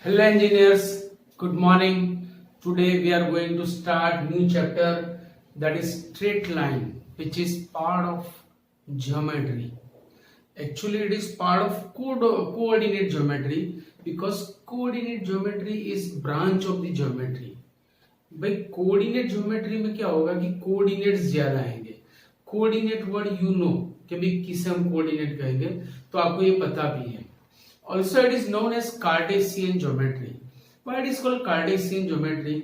Hello engineers, good morning. Today we are going to start new chapter, that is straight line, which is part of geometry. Actually it is part of coordinate geometry, because coordinate geometry is branch of the geometry. भाई coordinate geometry में क्या होगा कि coordinates ज्यादा आएंगे. Coordinate word you know कि भाई किसे हम कोऑर्डिनेट कहेंगे, तो आपको ये पता भी है. Also it is known as Cartesian geometry. Why it is called Cartesian geometry?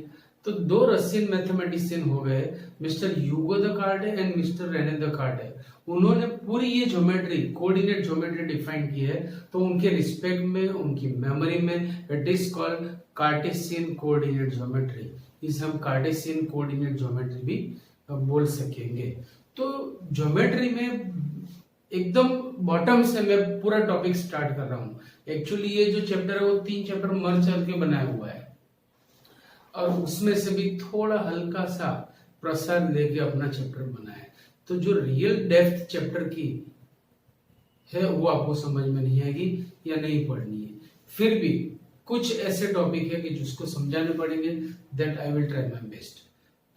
तो दो रशियन मैथमेटिशियन हो गए, मिस्टर यूगो द कार्टे एंड मिस्टर रेने द कार्टे. उन्होंने पूरी ये ज्योमेट्री, कोऑर्डिनेट ज्योमेट्री डिफाइन की है. तो उनके रिस्पेक्ट में, उनकी मेमोरी में it is called Cartesian coordinate geometry. इसे हम कार्टेशियन कोऑर्डिनेट ज्योमेट्री भी बोल सकेंगे. तो ज्योमेट्री में एकदम बॉटम से मैं पूरा टॉपिक स्टार्ट कर रहा हूं. एक्चुअली ये जो चैप्टर है वो 3 चैप्टर मर्ज करके बनाया हुआ है, और उसमें से भी थोड़ा हल्का सा प्रसार लेके अपना चैप्टर बनाया है. तो जो रियल डेप्थ चैप्टर की है वो आपको समझ में नहीं आएगी या नहीं पढ़नी है. फिर भी कुछ ऐसे टॉपिक है कि जिसको समझाने पड़ेंगे, that I will try my best.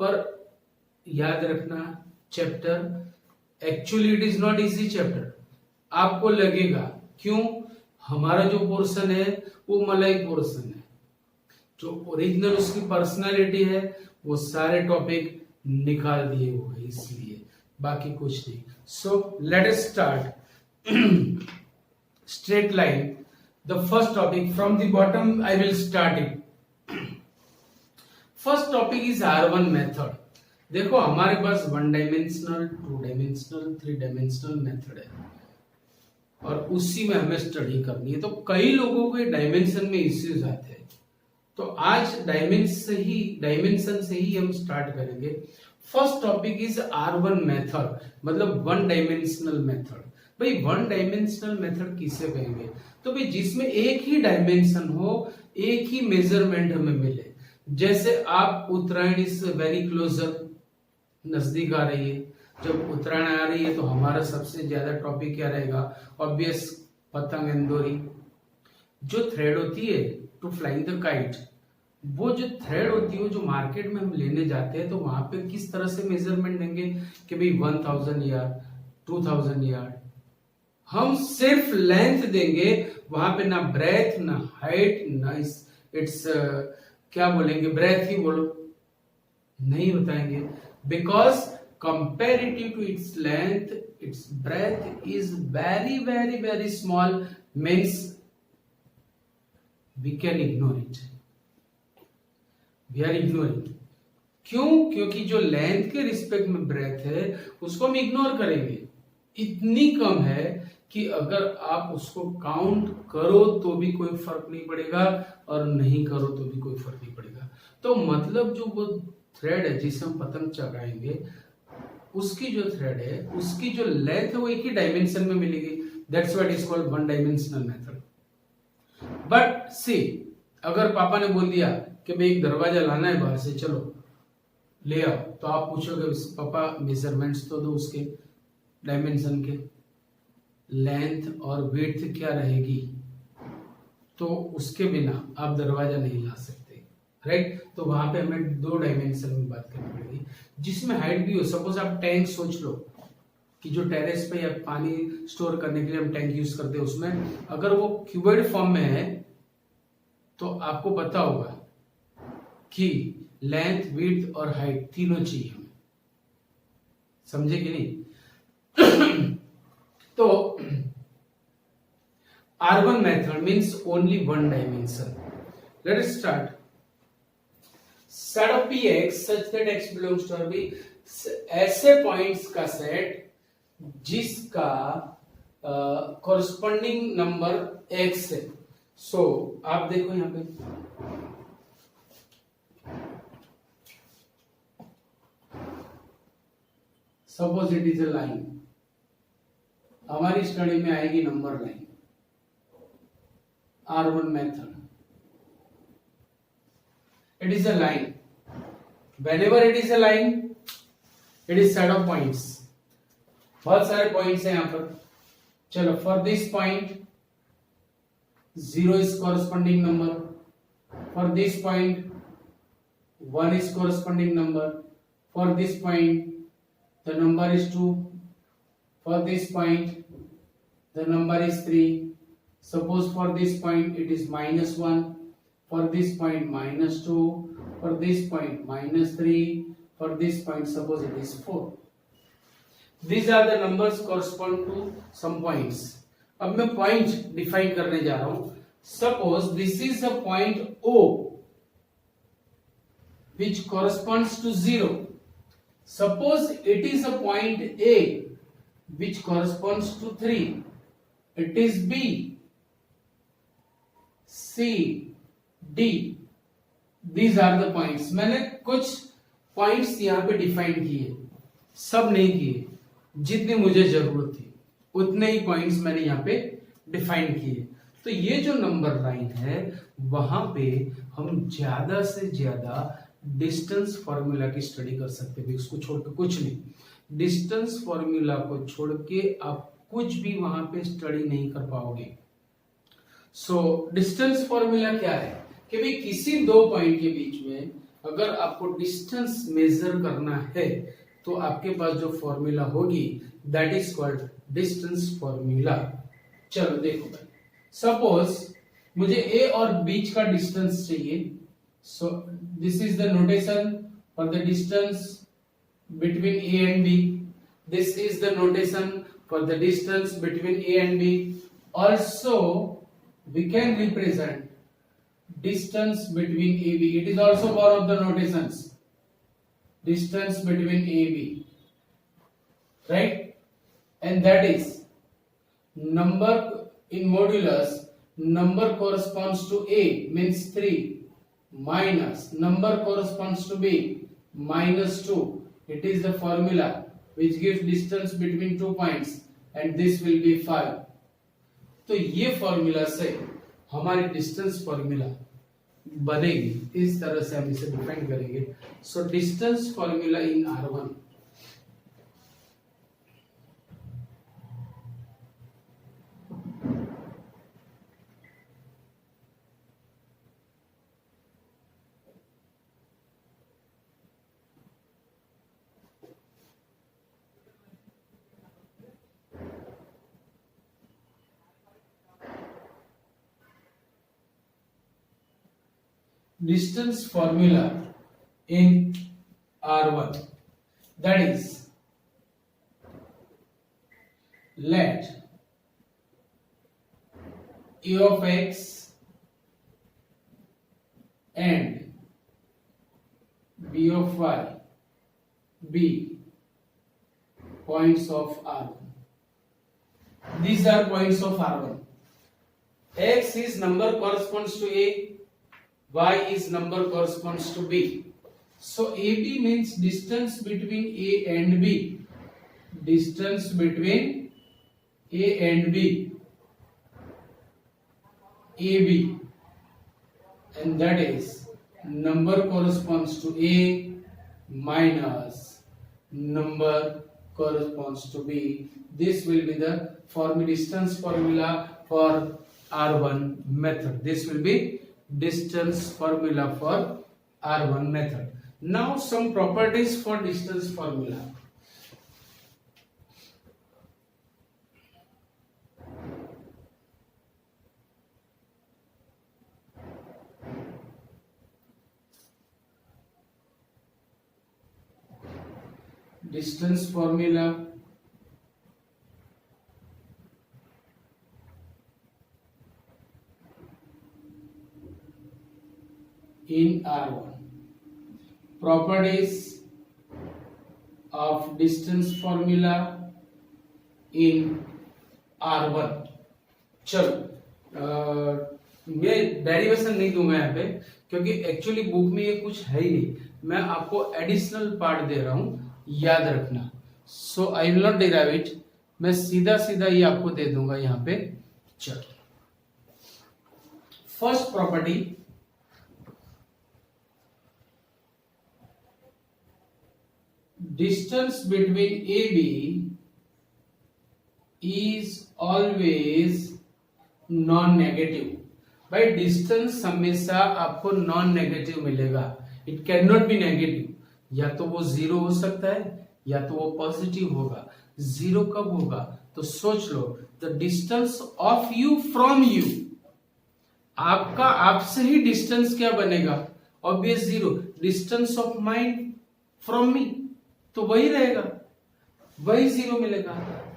पर याद रखना, chapter actually it is not easy chapter. आपको लगेगा क्यों, हमारा जो पोर्शन है वो मलाई पोर्शन है, जो ओरिजिनल उसकी पर्सनालिटी है वो सारे टॉपिक निकाल दिए हुए, इसलिए बाकी कुछ नहीं. So let us start straight line. The first topic from the bottom I will start it. First topic is R1 method. देखो हमारे पास 1 डायमेंशनल, 2 डायमेंशनल, 3 डायमेंशनल मेथड है, और उसी में हमें स्टडी करनी है. तो कई लोगों को डायमेंशन में इश्यूज आते हैं, तो आज डायमेंशन से ही हम स्टार्ट करेंगे. First topic is R1 method, मतलब 1 डायमेंशनल मेथड. भाई 1 डायमेंशनल मेथड किसे कहेंगे, तो भाई जिसमें एक ही डायमेंशन हो, एक ही मेजरमेंट हमें मिले. जैसे आप उत्तरायण इज वेरी क्लोजर, नजदीक आ रही है. जब उत्तरायण आ रही है तो हमारा सबसे ज्यादा टॉपिक क्या रहेगा, ऑब्वियस पतंग एंड डोरी. जो थ्रेड होती है टू फ्लाइंग द काइट, वो जो थ्रेड होती है जो मार्केट में हम लेने जाते हैं, तो वहां पे किस तरह से मेजरमेंट देंगे कि भाई 1000 यार्ड, 2000 यार्ड. हम सिर्फ लेंथ देंगे, वहां पे ना ब्रेथ, ना हाइट, ना इट्स क्या बोलेंगे, ब्रेथ ही बोलो, नहीं बताएंगे. Because comparative to its length, its breadth is very small, means we can ignore it. We are ignoring. क्यों? क्योंकि जो लेंथ के रिस्पेक्ट में ब्रेथ है उसको हम इग्नोर करेंगे. इतनी कम है कि अगर आप उसको काउंट करो तो भी कोई फर्क नहीं पड़ेगा, और नहीं करो तो भी कोई फर्क नहीं पड़ेगा. तो मतलब जो वो थ्रेड है जिसे हम पतंग चगाएंगे, उसकी जो थ्रेड है, उसकी जो लेंथ है वो एक ही डायमेंशन में मिलेगी. That's what is called 1 dimensional method. But see, अगर पापा ने बोल दिया कि भाई एक दरवाजा लाना है बाहर से, चलो ले आओ, तो आप पूछोगे पापा मेजरमेंट्स तो दो उसके डायमेंशन के, लेंथ और विड्थ क्या रहेगी, तो उसके बिना आप दरवाजा नहीं ला सकते, राइट. तो वहां पे हमें 2 डायमेंशन में बात करनी पड़ेगी, जिसमें हाइट भी हो. सपोज आप टैंक सोच लो कि जो टेरेस पे या पानी स्टोर करने के लिए हम टैंक यूज करते हैं, उसमें अगर वो क्यूबॉइड फॉर्म में है तो आपको पता होगा कि लेंथ, विड्थ और हाइट तीनों चाहिए हमें. समझे कि नहीं? तो R1 method means only 1 dimension. Let us start. Set of Px such that x belongs to R, ऐसे पॉइंट्स का सेट जिसका कॉरस्पॉन्डिंग नंबर x है. सो आप देखो यहां पे suppose it is a line. हमारी स्टडी में आएगी number line. R1 method, it is a line. Whenever it is a line, it is set of points. बहुत सारे पॉइंट्स हैं यहां पर. चलो, for this point 0 is corresponding number, for this point 1 is corresponding number, for this point the number is 2, for this point the number is 3. Suppose for this point it is -1, for this point -2, for this point -3, for this point suppose it is 4. These are the numbers correspond to some points. अब मैं point define करने जा रहा हूं. Suppose this is a point O which corresponds to 0. Suppose it is a point A which corresponds to 3. It is B, C, D. These are the points. मैंने कुछ points यहाँ पे डिफाइन किए, सब नहीं किए, जितने मुझे जरूरत थी उतने ही पॉइंट्स मैंने यहाँ पे डिफाइन किए. तो ये जो नंबर लाइन है वहां पे हम ज्यादा से ज्यादा डिस्टेंस फॉर्मूला की स्टडी कर सकते हैं. इसको छोड़ के कुछ नहीं, डिस्टेंस फॉर्मूला को छोड़ के आप कुछ भी वहां पे स्टडी नहीं कर पाओगे. सो डिस्टेंस फॉर्मूला क्या है कि भाई किसी दो पॉइंट के बीच में अगर आपको डिस्टेंस मेजर करना है तो आपके पास जो फॉर्मूला होगी that is called distance formula. चलो देखो भाई, सपोज मुझे ए और बीच का डिस्टेंस चाहिए. So this is the notation for the distance between A and B. This is the notation for the distance between A and B. Also we can represent distance between AB. It is also one of the notations. Distance between AB, right? And that is number in modulus. Number corresponds to A means 3 minus number corresponds to B -2. It is the formula which gives distance between 2 points, and this will be 5. तो ये formula से हमारी distance formula बनेगी. इस तरह से हम इसे डिफाइन करेंगे. सो distance formula in R1. Distance formula in R1, that is, let A of x and B of y be points of R1. These are points of R1. X is number corresponds to A, y is number corresponds to B. So AB means distance between A and B. Distance between A and B. AB. And that is number corresponds to A minus number corresponds to B. This will be the distance formula for R1 method. This will be distance formula for R1 method. Now some properties for distance formula. Distance formula in R1. Properties of distance formula in R1. चलो मैं derivation नहीं दूंगा यहाँ पे क्योंकि actually book में ये कुछ है ही नहीं. मैं आपको एडिशनल पार्ट दे रहा हूं, याद रखना. So I will not derive it. मैं सीधा सीधा ये आपको दे दूंगा यहाँ पे. चलो first property, distance between AB is always non-negative. भाई डिस्टेंस हमेशा आपको नॉन नेगेटिव मिलेगा, it can not be negative. या तो वो जीरो हो सकता है या तो वो पॉजिटिव होगा। जीरो कब होगा? तो सोच लो, the distance of you from you, आपका आपसे ही डिस्टेंस क्या बनेगा? Obvious zero. Distance of mind from me, तो वही रहेगा, वही जीरो मिलेगा।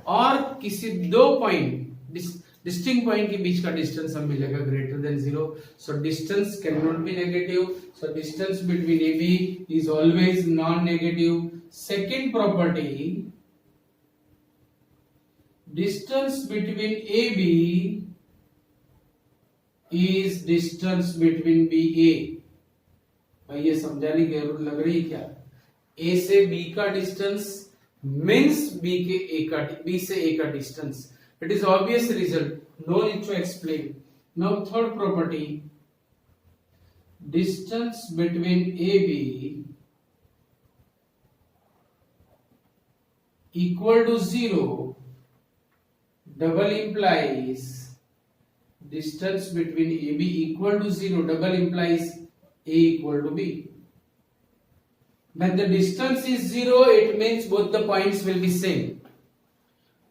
और किसी दो पॉइंट डिस्टिंक्ट पॉइंट के बीच का डिस्टेंस हम मिलेगा greater than zero. So distance can not be negative, so distance between A B is always non negative. Second property, distance between A B is distance between B A. भाई ये समझाने की जरूरत लग रही है क्या? ए से बी का डिस्टेंस मीन्स बी से ए का distance. It is obvious result, no need to explain. Now third property, distance between A B equal to zero double implies distance between AB equal to 0 double implies A equal to B. When the distance is 0, it means both the points will be same.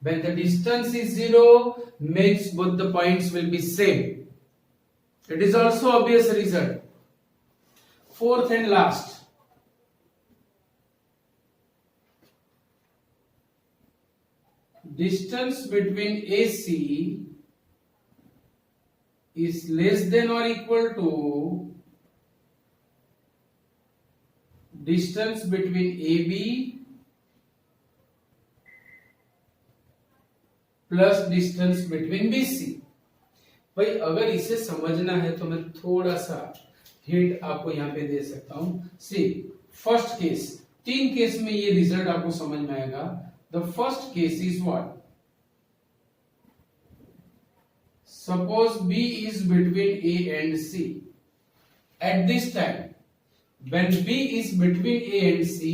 When the distance is 0, means both the points will be same. It is also obvious result. Fourth and last, distance between AC is less than or equal to distance between AB plus distance between BC। भाई अगर इसे समझना है तो मैं थोड़ा सा hint आपको यहां पे दे सकता हूं। सी फर्स्ट केस, तीन केस में ये रिजल्ट आपको समझ में आएगा। The first case is what? Suppose B is between A and C. At this time, when B is between A and C,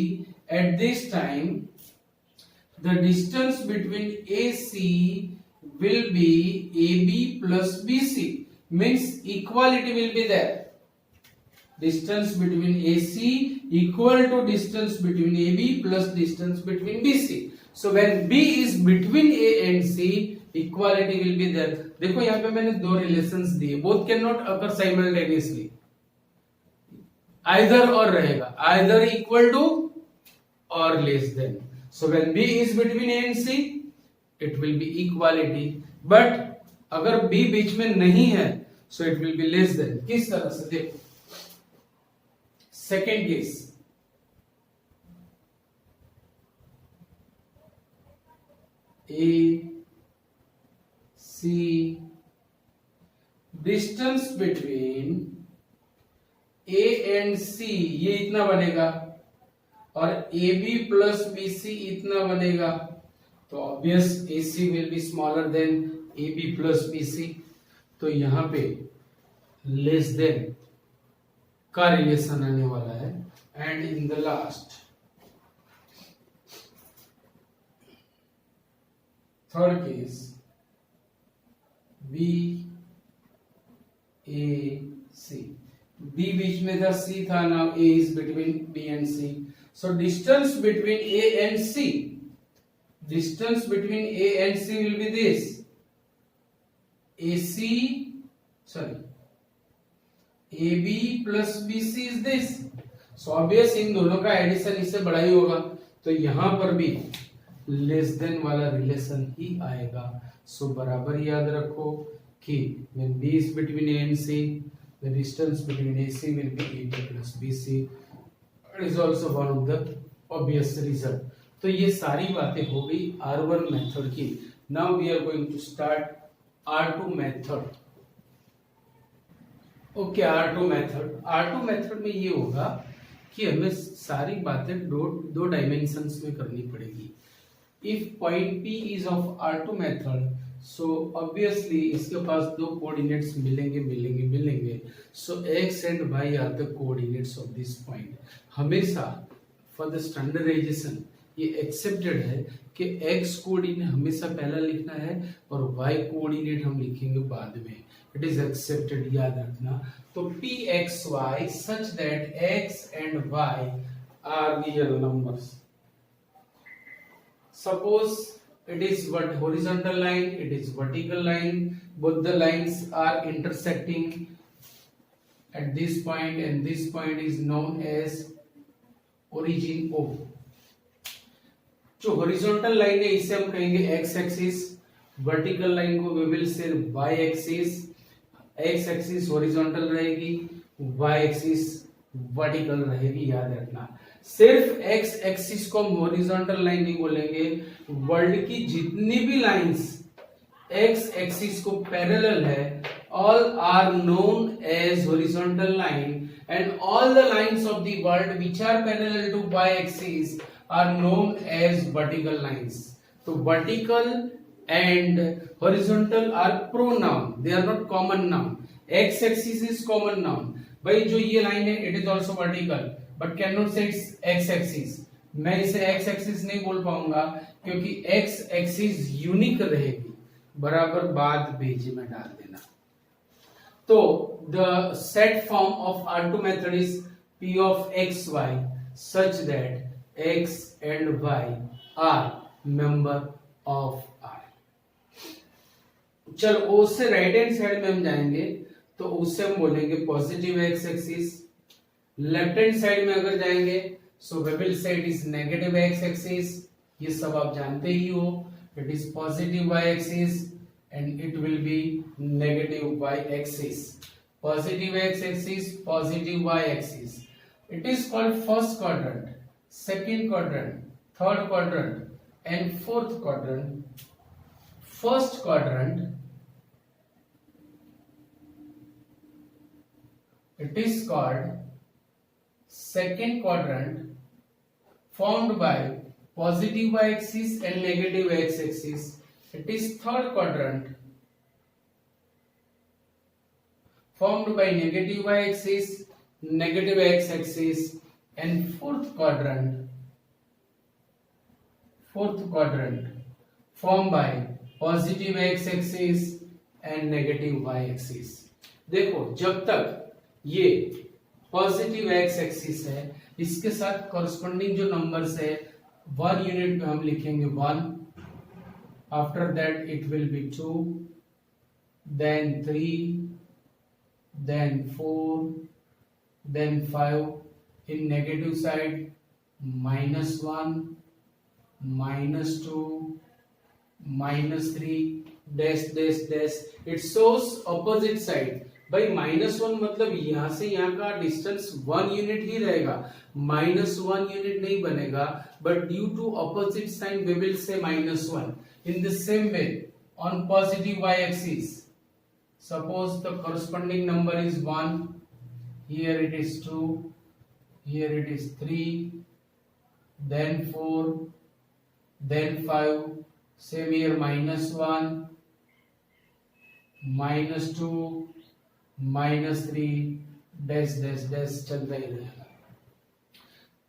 at this time, the distance between AC will be AB plus BC. Means equality will be there. Distance between AC equal to distance between AB plus distance between BC. So when B is between A and C, equality will be there. देखो यहाँ पे मैंने दो relations दिए, both cannot occur simultaneously. Either or रहेगा, either equal to or less than. So when B is between A and C, it will be equality. But अगर B बीच में नहीं है, so it will be less than. किस तरह से देखो, second case, A C, distance between A and C ये इतना बनेगा और AB प्लस BC इतना बनेगा, तो obvious AC will be smaller than AB plus BC। तो यहां पे लेस देन का रिलेशन आने वाला है। And in the last third case, B A C, B बीच में था, C था, now A is between B and C. So distance between A and C, distance between A and C will be this, AC, sorry, AB plus BC is this. So obvious इन दोनों का addition इससे बड़ा ही होगा, तो यहां पर भी less than वाला रिलेशन ही आएगा। सो बराबर याद रखो कि when B is between A and C, the distance between AC will be AB plus BC. It is also one of the obvious result. तो ये सारी बातें हो गई R1 मेथड की। Now we are going to start R2 method. Okay, R2 method, R2 method में ये होगा कि हमें सारी बातें दो डायमेंशंस में करनी पड़ेगी। If point P is of R2 method, so obviously इसके पास दो कोऑर्डिनेट्स मिलेंगे। So x and y are the coordinates of this point. हमेशा फॉर द स्टैंडर्डाइजेशन ये एक्सेप्टेड है कि एक्स कोऑर्डिनेट हमेशा पहला लिखना है और वाई कोऑर्डिनेट हम लिखेंगे बाद में। इट इज एक्सेप्टेड, याद रखना। तो P x y such that x and y are real numbers. Suppose it is what horizontal line, it is vertical line, both the lines are intersecting at this point and this point is known as origin O। जो horizontal line है इसे हम कहेंगे x axis, vertical line को we will say y axis, x axis horizontal रहेगी, y axis vertical रहेगी, याद रखना। सिर्फ एक्स एक्सिस को हम हॉरिजॉन्टल लाइन नहीं बोलेंगे, वर्ल्ड की जितनी भी लाइंस एक्स एक्सिस को पैरेलल है all are known as horizontal line and all the lines of the world which are parallel to Y axis are known as vertical lines. तो vertical and horizontal are pronoun, they are not common noun. X axis is common noun. भाई जो ये line है it is also vertical but can not say it's X axis. मैं इसे x axis नहीं बोल पाऊंगा क्योंकि एक्स एक्सिस यूनिक रहेगी, बराबर बाद पेज में डाल देना। तो the set form of R2 method is P of x y such that x and y are member of R। चल ओ से राइट हैंड साइड में हम जाएंगे तो उससे हम बोलेंगे positive x axis. Left hand side में अगर जाएंगे so we will say it is negative x axis. ये सब आप जानते ही हो, it is positive Y axis and it will be negative Y axis. Positive x axis, positive Y axis. It is called first quadrant, second quadrant, third quadrant and fourth quadrant. First quadrant it is called second quadrant formed by positive y-axis and negative x-axis. It is third quadrant formed by negative y-axis, negative x-axis and fourth quadrant formed by positive x-axis and negative y-axis। देखो जब तक ये positive x axis है इसके साथ corresponding जो numbers है 1 unit पे हम लिखेंगे 1, after that it will be 2, then 3, then 4, then 5। In negative side -1, -2, -3 dash dash dash. It shows opposite side. भाई -1 मतलब यहां से यहां का डिस्टेंस 1 यूनिट ही रहेगा, -1 यूनिट नहीं बनेगा, but due to opposite sign we will say -1। In the same way on positive y axis suppose the corresponding number is 1, here it is 2, here it is 3, then 4, then 5, same here -1, -2, -3 dash dash dash चलता ही रहेगा।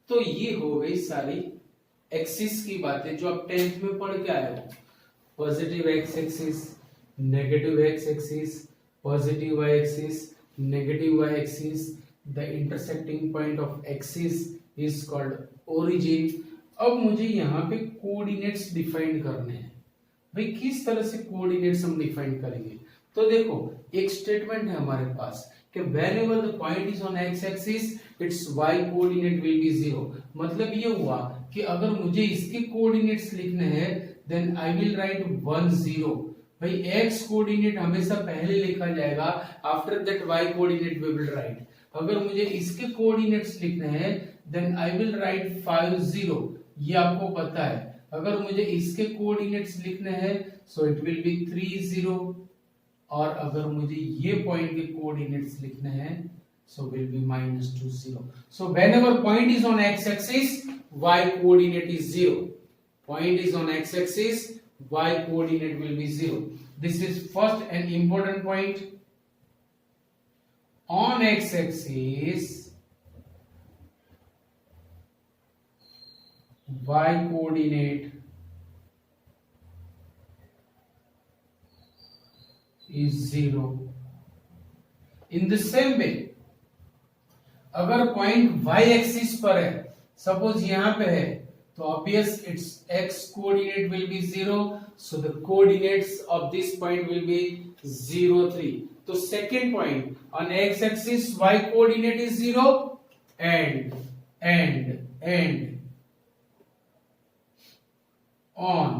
तो ये हो गई सारी axis की बातें जो आप 10th में पढ़ के आए हो। Positive x axis, negative x axis, positive Y axis, negative Y axis. The intersecting point of axis is called origin. अब मुझे यहाँ पे कोऑर्डिनेट्स डिफाइन करने हैं। भाई किस तरह से कोऑर्डिनेट्स हम डिफाइन करेंगे? तो देखो एक स्टेटमेंट है हमारे पास कि whenever the point is on x axis its y coordinate will be 0। मतलब ये हुआ कि अगर मुझे इसके कोऑर्डिनेट्स लिखने हैं then I will write 1 0। भाई x कोऑर्डिनेट हमेशा पहले लिखा जाएगा, after that y coordinate we will write। अगर मुझे इसके कोऑर्डिनेट्स लिखने हैं then I will write 5 0। ये आपको पता है। अगर मुझे इसके कोऑर्डिनेट्स लिखने हैं so it will be 3 0। और अगर मुझे ये पॉइंट के कोऑर्डिनेट्स लिखने हैं so will be -2 0। so whenever point is on x axis y coordinate is 0। point is on x axis y coordinate will be 0। this is first and important point। on x axis y coordinate is 0. In the same way, अगर point y axis पर है, suppose यहां पे है, तो obvious it's x coordinate will be 0, so the coordinates of this point will be 0 3. तो second point on x axis y coordinate is 0 and on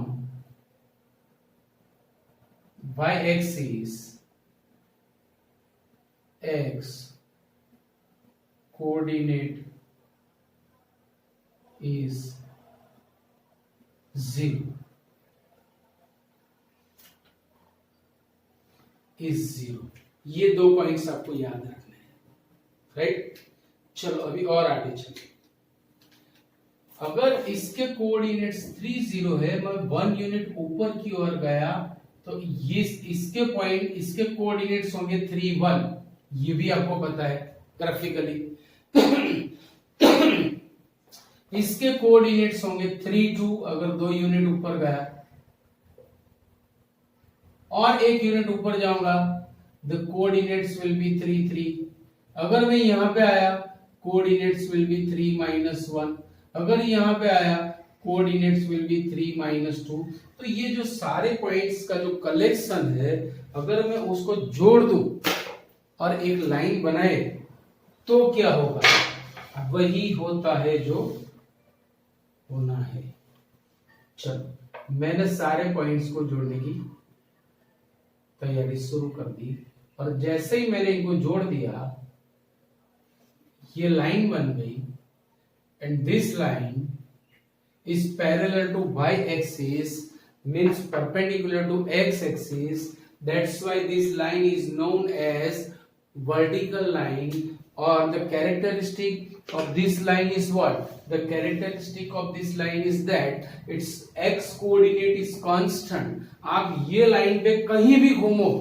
y axis x coordinate is 0 ये दो points आपको याद रखने हैं, राइट. चलो अभी और आगे चलो. अगर इसके कोऑर्डिनेट्स 3 0 है, मैं 1 यूनिट ऊपर की ओर गया, तो ये इसके पॉइंट, इसके कोऑर्डिनेट्स होंगे 3 1. ये भी आपको पता है ग्राफिकली. इसके कोऑर्डिनेट्स होंगे 3 2 अगर 2 यूनिट ऊपर गया, और 1 यूनिट ऊपर जाऊंगा, द कोऑर्डिनेट्स विल बी 3 3. अगर मैं यहां पे आया, कोऑर्डिनेट्स विल बी 3 -1. अगर यहां पे आया, कोऑर्डिनेट्स विल बी 3 -2. तो ये जो सारे पॉइंट्स का जो कलेक्शन है, अगर मैं उसको जोड़ दूं और एक लाइन बनाए, तो क्या होगा? वही होता है जो होना है. चलो मैंने सारे पॉइंट्स को जोड़ने की तैयारी शुरू कर दी, और जैसे ही मैंने इनको जोड़ दिया, ये लाइन बन गई, and this line is parallel to y axis, means perpendicular to x axis. That's why this line is known as vertical line. Or the characteristic of this line is what? The characteristic of this line is that its x coordinate is constant. आप ये line पे कहीं भी घूमो,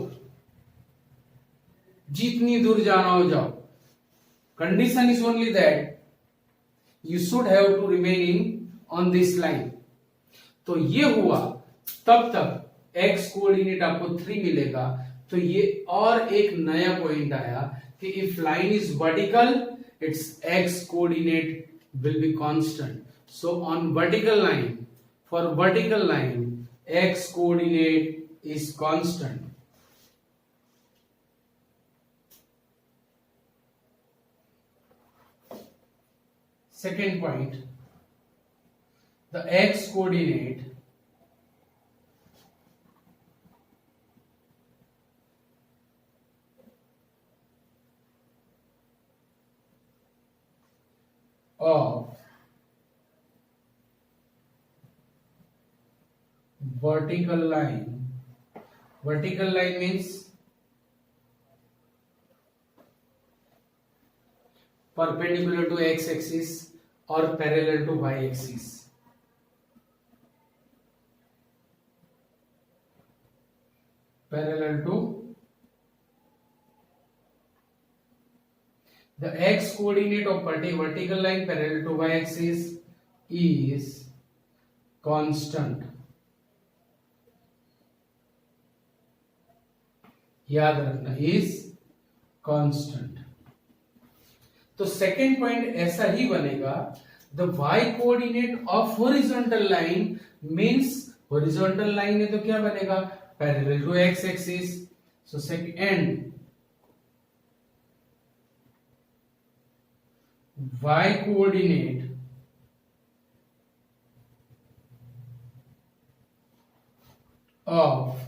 जितनी दूर जाना हो जाओ, condition is only that you should have to remain in on this line. तो ये हुआ, तब तक x कोऑर्डिनेट आपको 3 मिलेगा. तो ये और एक नया पॉइंट आया कि if line is vertical, it's x coordinate will be constant. So on vertical line, for vertical line, x coordinate is constant. Second point, the x coordinate of vertical line means perpendicular to x axis or parallel to y axis. Parallel to the x coordinate of vertical line parallel to y axis is constant. याद रखना, is constant. तो second point ऐसा ही बनेगा, the y coordinate of horizontal line means, horizontal line है तो क्या बनेगा? Parallel to x axis. So second, y coordinate of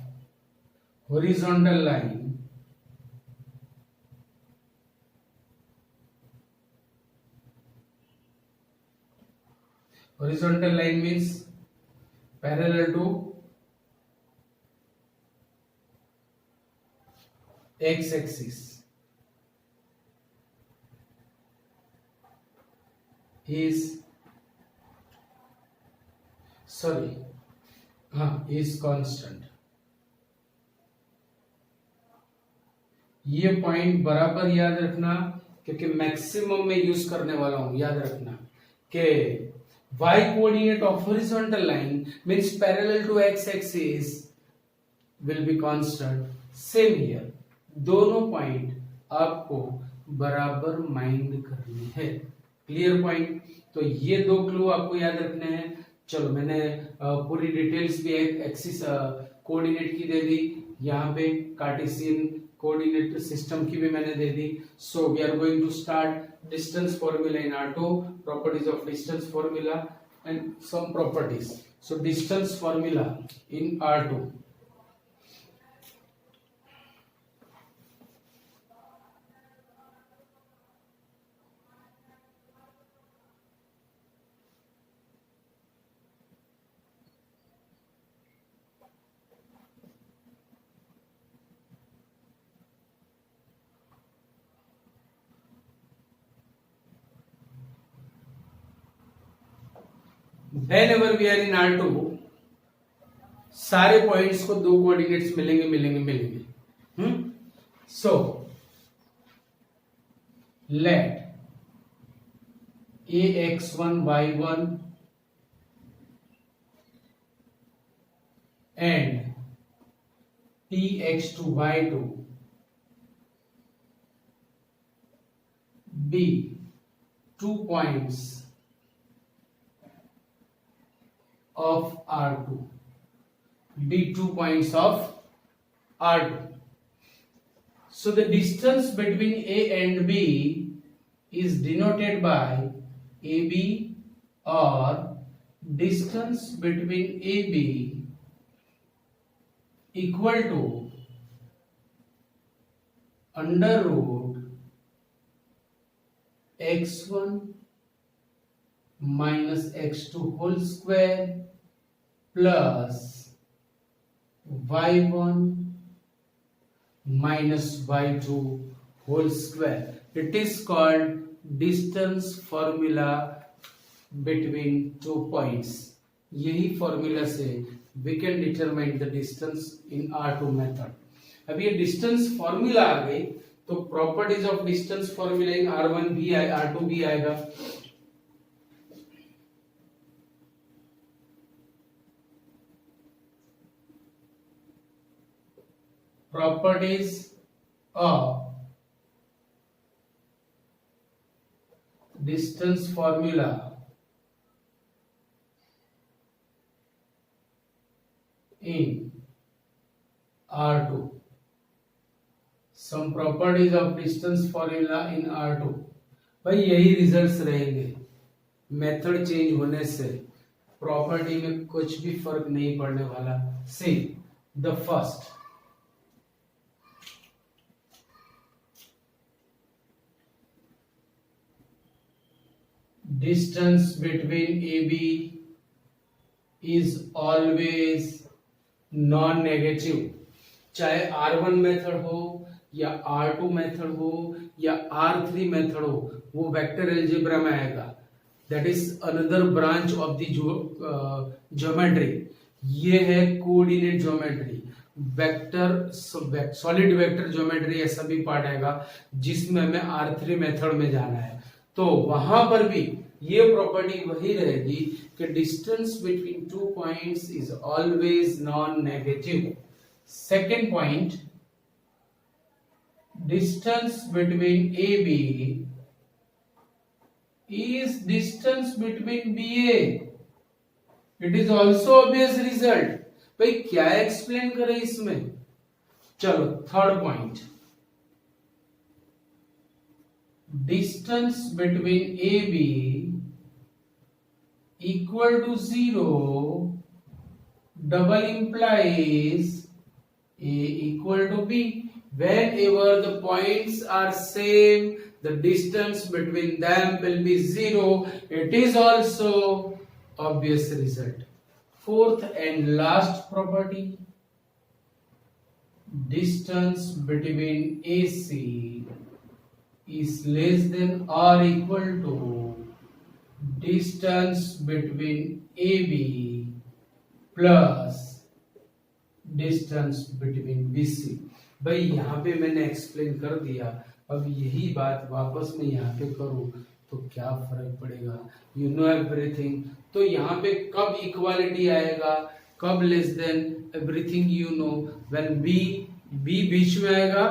horizontal line horizontal line means parallel to x axis is constant. ये point बराबर याद रखना, क्योंकि मैक्सिमम में यूज करने वाला हूं. याद रखना कि y coordinate of horizontal line means parallel to x axis will be constant. Same here, दोनों पॉइंट आपको बराबर माइंड करने हैं. Clear point. तो ये दो क्लू आपको याद रखने हैं. चलो मैंने पूरी डिटेल्स भी एक्सिस कोऑर्डिनेट की दे दी, यहाँ पे कार्टेशियन कोऑर्डिनेट सिस्टम की भी मैंने दे दी. So we are going to start distance formula in R2, properties of distance formula and some properties. So distance formula in R2. Whenever we are in R2, सारे points को दो coordinates मिलेंगे. So let ax1 y1 and px2 y2 be 2 points of R2. Be 2 points of R2. So the distance between A and B is denoted by AB, or distance between AB equal to under root x1 minus x2 whole square plus y1 minus y2 whole square. It is called distance formula between two points. यही formula से we can determine the distance in R2 method. अब ये distance formula आ गई तो properties of distance formula in R1 भी R2 भी आएगा. Properties of distance formula in R2. Some properties of distance formula in R2. भाई यही रिजल्ट्स रहेंगे. मेथड चेंज होने से प्रॉपर्टी में कुछ भी फर्क नहीं पड़ने वाला. See the first, distance between AB is always non-negative. चाहे R1 मेथड हो या R2 मेथड हो या R3 मेथड हो, वो वेक्टर एल्जेब्रा में आएगा. That is another branch of the geometry. ये है coordinate geometry. Vector solid vector geometry ऐसा भी पार्ट आएगा जिसमें हमें R3 मेथड में जाना है. तो वहां पर भी ये प्रॉपर्टी वही रहेगी कि distance between two points is always non negative. Second point, distance between A B is distance between BA. It is also obvious result. भाई क्या एक्सप्लेन करें इसमें. चलो third point, distance between AB equal to 0 double implies A equal to B. Whenever the points are same, the distance between them will be 0. It is also obvious result. Fourth and last property, distance between AC is less than or equal to distance between AB plus distance between BC. भाई यहाँ पे मैंने explain कर दिया. अब यही बात वापस में यहाँ पे करूं तो क्या फर्क पड़ेगा, यू नो एवरीथिंग। तो यहाँ पे कब इक्वालिटी आएगा, कब less than everything you know, when B बीच में आएगा,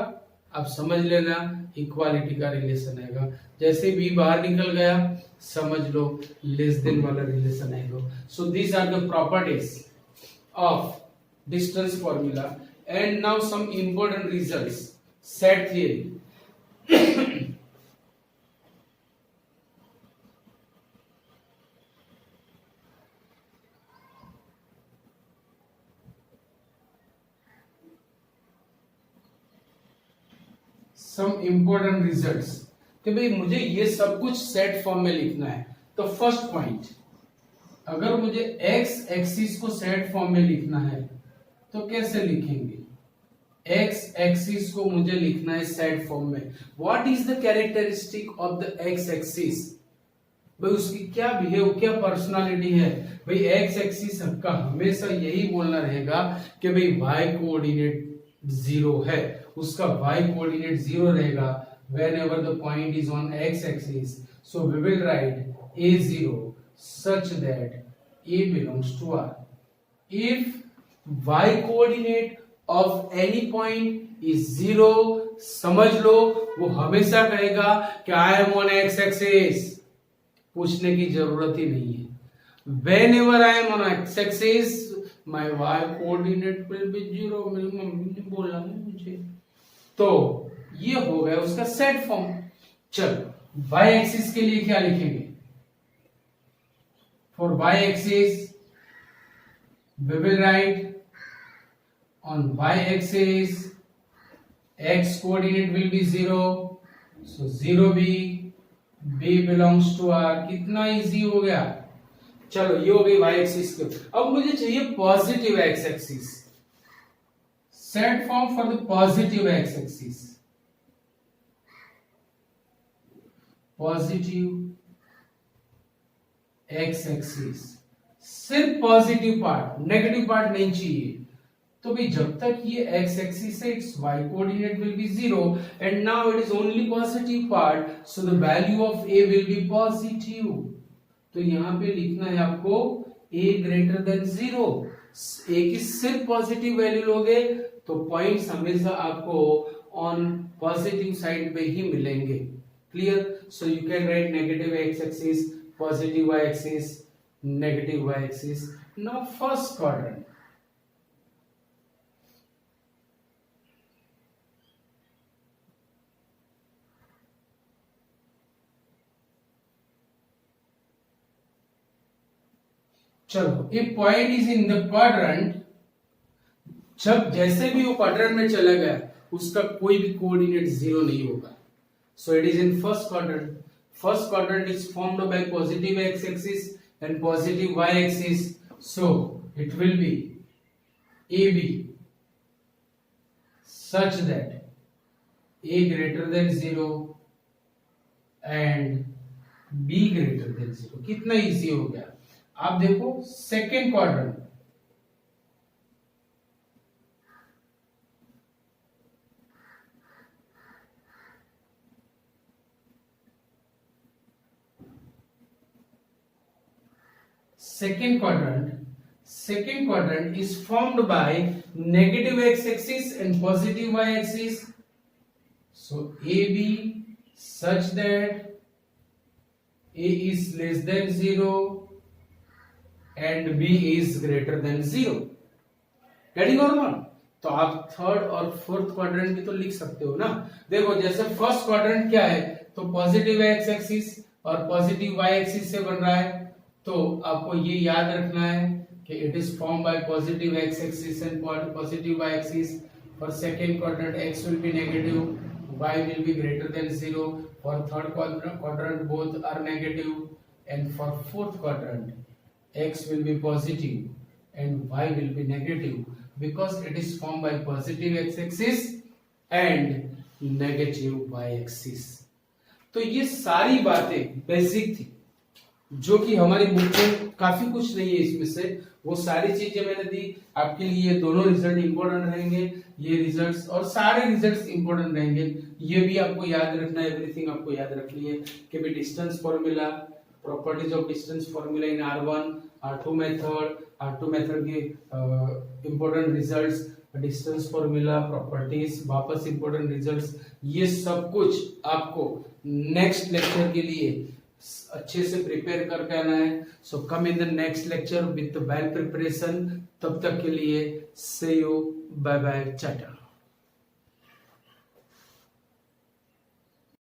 आप समझ लेना इक्वालिटी का रिलेशन आएगा। जैसे बी बाहर निकल गया समझ लो लेस देन वाला रिलेशन आएगा। So these are the properties of distance formula. And now some important results, set theory. Some important results कि भाई मुझे ये सब कुछ सेट फॉर्म में लिखना है। तो फर्स्ट पॉइंट, अगर मुझे एक्स एक्सिस को सेट फॉर्म में लिखना है तो कैसे लिखेंगे? एक्स एक्सिस को मुझे लिखना है सेट फॉर्म में। What is the characteristic of the x axis? भाई उसकी क्या बिहेव, क्या पर्सनालिटी है? भाई एक्स एक्सिस का हमेशा यही बोलना रहेगा कि भाई वाई कोऑर्डिनेट 0 है, उसका y कोऑर्डिनेट 0 रहेगा whenever the point is on x axis. So we will write a0 such that a belongs to R. If y coordinate of any point is 0, समझ लो वो हमेशा कहेगा कि I am on x axis, पूछने की जरूरत ही नहीं है। Whenever I am on x axis, my y coordinate will be 0. मेरी मम्मी ने बोला मुझे। तो ये हो गया उसका सेट फॉर्म। चलो वाई एक्सिस के लिए क्या लिखेंगे? For y axis we will write on y axis x coordinate will be 0, so 0 B belongs to R. कितना इजी हो गया। चलो ये हो गई वाई एक्सिस के। अब मुझे चाहिए positive x axis, set form for the positive x axis. Positive x axis, सिर्फ पॉजिटिव पार्ट, नेगेटिव पार्ट नहीं चाहिए। तो भाई जब तक ये x axis है, its y coordinate will be 0 and now it is only positive part, so the value of a will be positive. तो यहां पे लिखना है आपको a greater than 0। a की सिर्फ पॉजिटिव वैल्यू लोगे तो पॉइंट्स हमेशा आपको ऑन पॉजिटिव साइड पे ही मिलेंगे। Clear? So you can write negative x axis, positive Y axis, negative Y axis. Now first quadrant, चलो if point is in the quadrant, जब जैसे भी वो क्वाड्रेंट में चला गया उसका कोई भी कोऑर्डिनेट 0 नहीं होगा। So it is in first quadrant. First quadrant is formed by positive x axis and positive Y axis, so it will be A B such that a greater than 0 and b greater than 0। कितना easy हो गया। आप देखो second quadrant, second quadrant is formed by negative x axis and positive y axis. So AB such that A is less than 0 and B is greater than 0. Getting or not? तो आप third और fourth quadrant भी तो लिख सकते हो ना। देखो जैसे फर्स्ट क्वाड्रेंट क्या है, तो पॉजिटिव एक्स एक्सिस और पॉजिटिव वाई एक्सिस से बन रहा है। तो आपको ये याद रखना है कि it is form by positive x axis and positive Y axis. For second quadrant x will be negative, y will be greater than 0. For third quadrant both are negative, and for fourth quadrant x will be positive and y will be negative because it is formed by positive x axis and negative y axis. तो ये सारी बातें basic थी। जो कि हमारी book में काफी कुछ नहीं है इसमें से, वो सारी चीजें मैंने दी आपके लिए। दोनों रिजल्ट इंपॉर्टेंट रहेंगे, ये रिजल्ट्स और सारे रिजल्ट्स इंपॉर्टेंट रहेंगे। ये भी आपको याद रखना है, एवरीथिंग आपको याद रखनी है कि भी distance formula, properties of distance formula in R1 R2 method के important results, distance formula, properties, वापस इंपॉर्टेंट रिजल्ट्स, ये सब कुछ आपको नेक्स्ट लेक्चर के लिए अच्छे से प्रिपेयर करके आना है। So come in the next lecture with well preparation. तब तक के लिए से यू, बाय बाय, टाटा।